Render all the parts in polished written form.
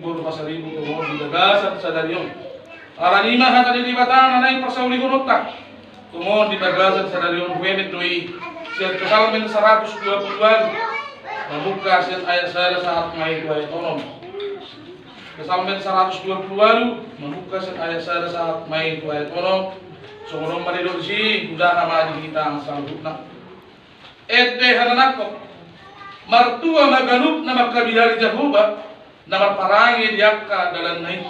guru pasaribu tumon di bagasan sa dalyon. Aranima hata di batang nanay pasauli gunota. Tumon di bagasan sa dalyon huwemit doi. Siya Kesalmen 120-an. Membuka siya ayat saya saat mai dua ekonom. Kesalmen 120-an membuka siya ayat saya saat mai dua ekonom. Sumurong marido si udah nama di kita ang salutna. Ete hananako. Martua maganup na magkabihari Jehovah na magparangi yakka dalan nai.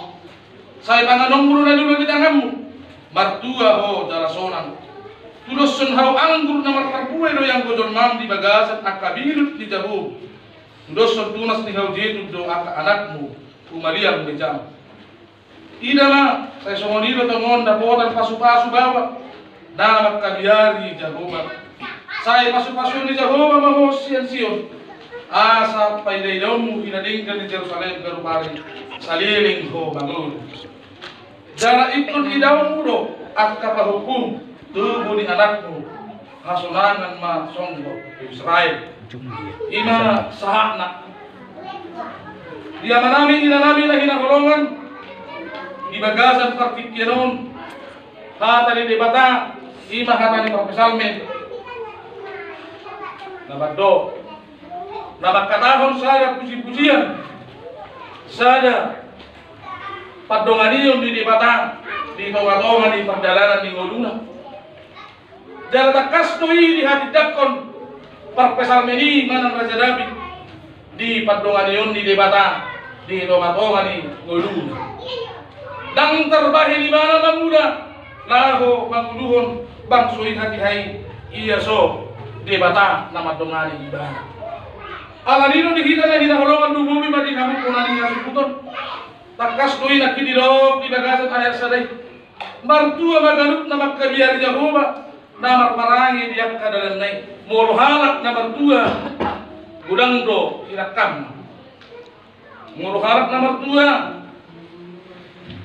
Say panganomro na dulu di tanganmu. Martua ho dalasonan. Tulos sun hau anggur na magparpuwe do yang godon mam di bagasan akabilut di Jehovah. Tulos sun tunas ni hau jetud do anakmu umaliang di jam. Ida na say songoniro tomon dapotan pasu-pasu bawa na magkabihari Jehovah. Say pasu-pasu ni Jehovah maho siyan-siyon. Asa paidaidamu hinadingkan di Jerusalem garupari saliling ho bangun. Jara ikut idawmu do at kapahukum tubuh di anakmu hasunangan ma songgo Israel. Ina sahakna. Dia manami ina nami na hinahulongan di bagasan partikyanon hata di debata ima hata ni Pasalmen nabado. Nama katahon saya puji-pujian saya padonganion di debata di tonga-tonga di perdalanan di ngoluna jalata kastoi di hati dakon parpesalmeni manan Raja David di padonganion di debata di tonga-tonga di ngoluna dang terbahi di mana mamuda laho manguluhon bangsuin hati hai iya so debata nama dongani di bana. Alanino di kita na hinahulongan dumumi madi kami kunani hasuputon. Takas doi na kidirok di bagasan ayat sadai. Martua maganup na magkabiar Jehovah na marparangi diyak kadalan nai. Molo halak na martua gudang do irakam. Molo halak na martua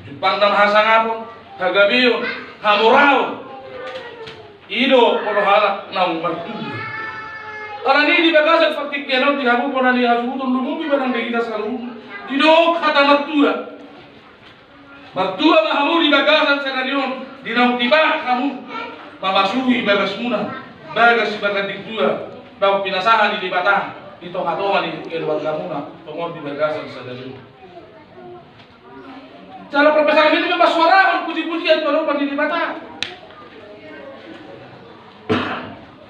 Jepang na mahasangapon hagabiyon hamurao. Ido molo halak na martua. Karena ini di bagasan faktik kenal di habu pernah di hasuton lumumi barang di kita selalu didok kata mertua mahamu di bagasan senarion di nau tiba kamu mamasuhi bagas muna bagas bagas diktua bau pinasahan di batang di tonga-tonga di keluarga muna tongol di bagasan senarion cara perpesangan itu memang suara puji-pujian kalau di batang.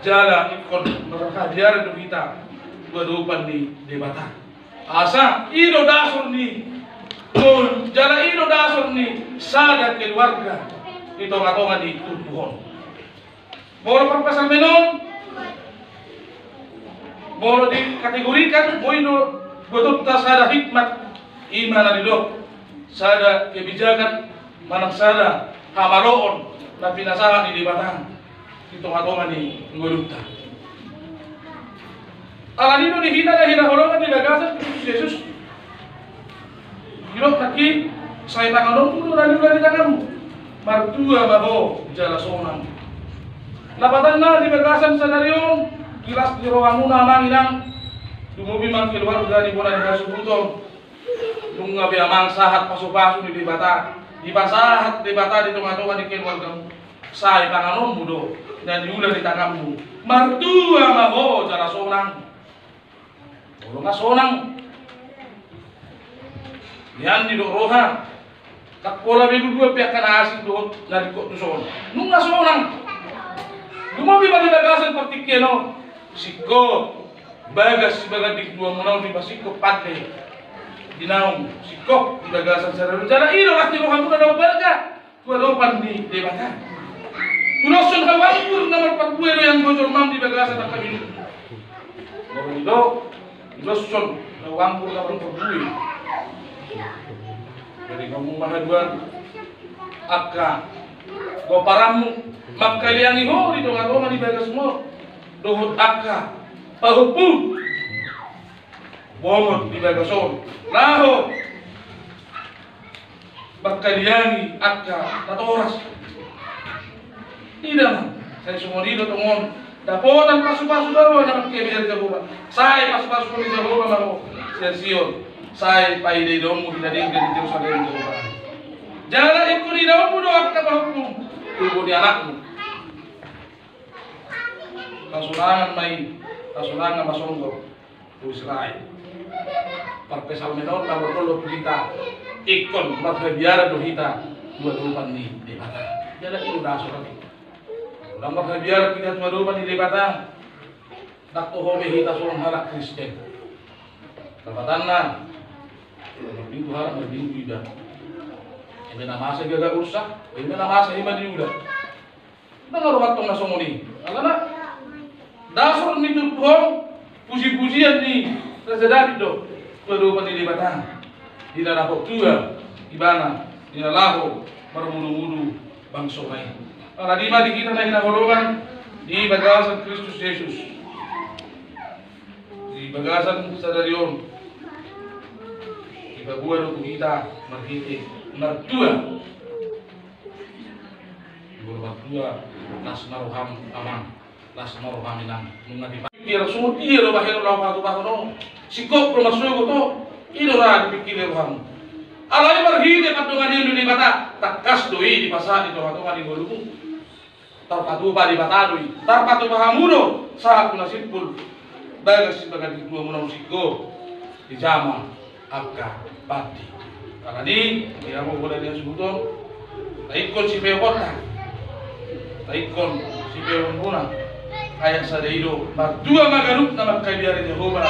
Jala ikon berkajar do kita badupan di debata asa ido dasur ni jala ido dasur ni sada keluarga di tonga-tonga di tubuhon bolo perpesan menon bolo dikategorikan boino betul sada hikmat iman adidok sada kebijakan manang sada hamaroon na pinasahan di debata di tonga-tonga ni ngolunta. Alanino di hina na hinahulongan di bagasan Yesus. Hirok naki saya tangan tulo na di tanganmu. Martua maho jalasonang. Lapatan na di bagasan sa nariyon. Kilas di roang muna manginang. Dumubi man keluarga di bulan hasubuton. Lunga biamang sahat pasu-pasu di bata. Di pasahat di bata di tonga-tonga di keluargamu. Saya tangan mudo. Dan diulah di tanganmu martua maho cara sonang kalau nggak sonang yan di roha tak pola bedu dua pihak kan asing doh dari kok tu son nggak sonang cuma bagaimana bagasan seperti keno siko bagas sebagai di dua munau di pasiko pate di naung siko di bagasan secara rencana ini pasti roha muda dapat berga tua dopan di debata. Tulosun hawangkur na magpagpuero yang gojol mam di bagasan ng kamilu. Morido, tulosun hawangkur na magpagpuero. Jadi kamu mahaduan akka go paramu magkaliangi ho di tonga-tonga di bagas mo. Dohot akka pahupum bomot di bagason. Laho magkaliangi akka tatoras. Tidak, saya semua di tongon. Dapotan pasu-pasu bawa nak kebiar Jehovah. Saya pasu-pasu di Jehovah mau. Sion. Saya pai di daun mu tidak ingin di Yerusalem Jehovah. Janganlah ikut di daun mu doa kita hukum ibu di anakmu. Kasulangan mai, kasulangan masonggo tu Israel. Parpesal menon na bertolo kita ikon magbiara do hita dua dupan ni debata. Jangan itu daso lagi. Ulang magbiara kita dua dupan ni debata. Nakto hobe hita sorong halak Kristen. Kapatan na. Minggu harap minggu ida. Ini nama saya gagal rusak. Ini nama saya iman diuda. Dengar waktu nasong ini. Alana dasar ni turun puji-pujian ni terjadi do. Tuh pandai batang. Di dalam tua ibana di laho bermudu-mudu bangsa lain. Kalau di mana kita nak golongan di bagasan Kristus Yesus. Di bagasan sadarion. Ibabuan untuk kita merhiti mertua berbatua nas maruham aman nas maruham inang mengadi pikir semua dia lo bahir lo batu batu sikop lo masuk itu idora dipikir lo alai merhiti patungan ini di bata takas doi di pasar itu patungan di golung tarpatu pa di bata doi tarpatu pahamudo saat nasibul bagas sebagai dua munau siko di jama Akka pati. Karena ini dia mau boleh dia sebuton. Taikon si pewota. Taikon si pewona. Kayak sadaido. Berdua magarup nama kabiari Jehovah.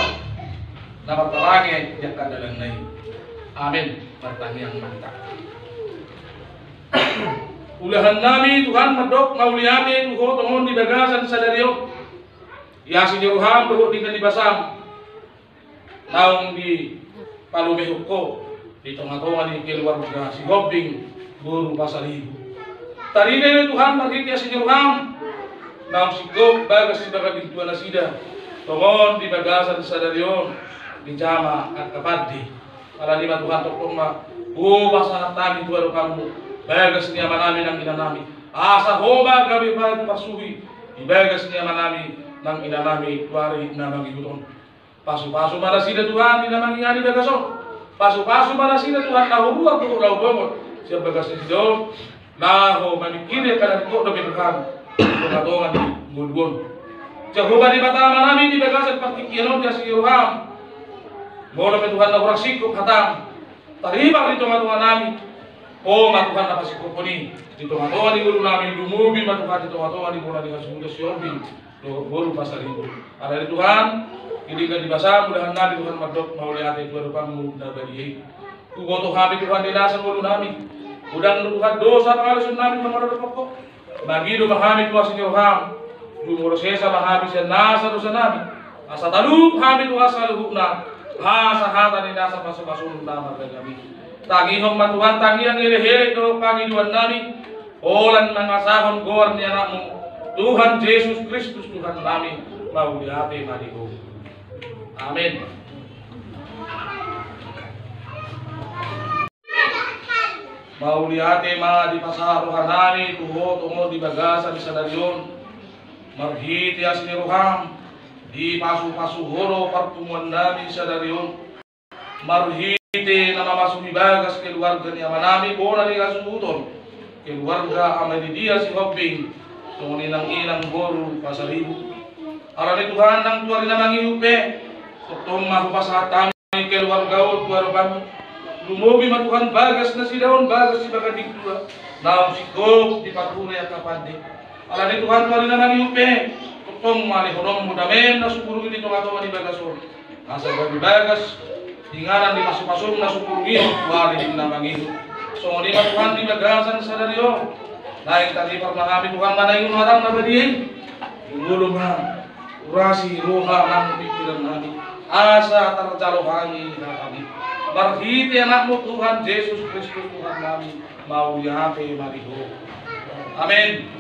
Nama terangnya dia kadalang nai. Amin. Bertanya yang mantap. Ulahan nami Tuhan medok mauliati tuho tomon di bagasan sadario. Ya si Jehovah tuho di basam. Naung di Palu mehukko di tengah-tengah di keluarga si Gobing guru pasal ibu. Tadi ini Tuhan berkata si Jeruham nam si Gob bagas si baga bintuan nasida tongon di bagasan sadarion di jama at kapadi. Ala lima Tuhan tokong ma bahasa tami tuaro kamu bagas ni amanami ng inanami asa hoba gabi pa pasuhi di bagas ni amanami ng inanami tuari na magibuton. Pasu-pasu pada sida Tuhan tidak mengingani bagason. Pasu-pasu pada sida Tuhan lahu buat tu lahu bangun. Siapa bagas sidon lahu memikirnya karena kok demi Tuhan. Pengatongan di gudun. Jehovah di bata manami di bagasan partikianon dia siruham. Bola Tuhan lahu raksiko hatam. Taribak di tengah-tengah nami. Oh Tuhan apa sikop ini. Di tengah-tengah di gudun nami dumubi Tuhan di tengah-tengah di bola di kasumuda siobing. Baru pasal itu. Ada Tuhan. Ini kan dibasa mudahan nabi Tuhan madok mauliati dua rupamu nabadi. Ku goto kami Tuhan dinasan ulu nami. Udang Tuhan dosa pengalusun nami mengarut pokok. Bagi do mahami tuas Tuhan. Du morosesa mahami sen nasa dosa nami. Asa talup hami tuas saluhna. Hasa hata ni nasa pasu-pasun nama kami. Tagi hong matuhan tangi yang hele do pagi duan nami. Olan mangasahon gor ni anakmu. Tuhan Yesus Kristus Tuhan kami mauliati madiho. Amin. Mauliate ma di pasaruhan nami tuho tungo di bagasan di sadarion marhiti asni ruham di pasu-pasu horo pertemuan nami di sadarion marhiti nama masuk di bagas keluarga ni amanami bona ni kasuton keluarga amadi dia si Gobing tungoni nang inang guru pasaribu arane Tuhan nang tuari namang iupe Totong mahupasatami keluarga tuaro kami. Lumubi matuhan bagas na si daon bagas si bagadik tua. Naong si Gob di patunay at kapandi. Ala ni Tuhan tuari naman iupe. Totong malihonom mudamen na supurugin itong ato ni bagason. Asa gabi bagas. Tingaran di pasupasong na supurugin. Wali din namang iu. So ni matuhan di bagasan sa dariyo. Naik tadi pernah Tuhan mana yung orang na badiyin. Gulong ha. Urasi roha ng pikiran namin. Asa terjalohangi kami. Berhiti anakmu Tuhan Yesus Kristus Tuhan kami. Mau yahate mariho. Amin.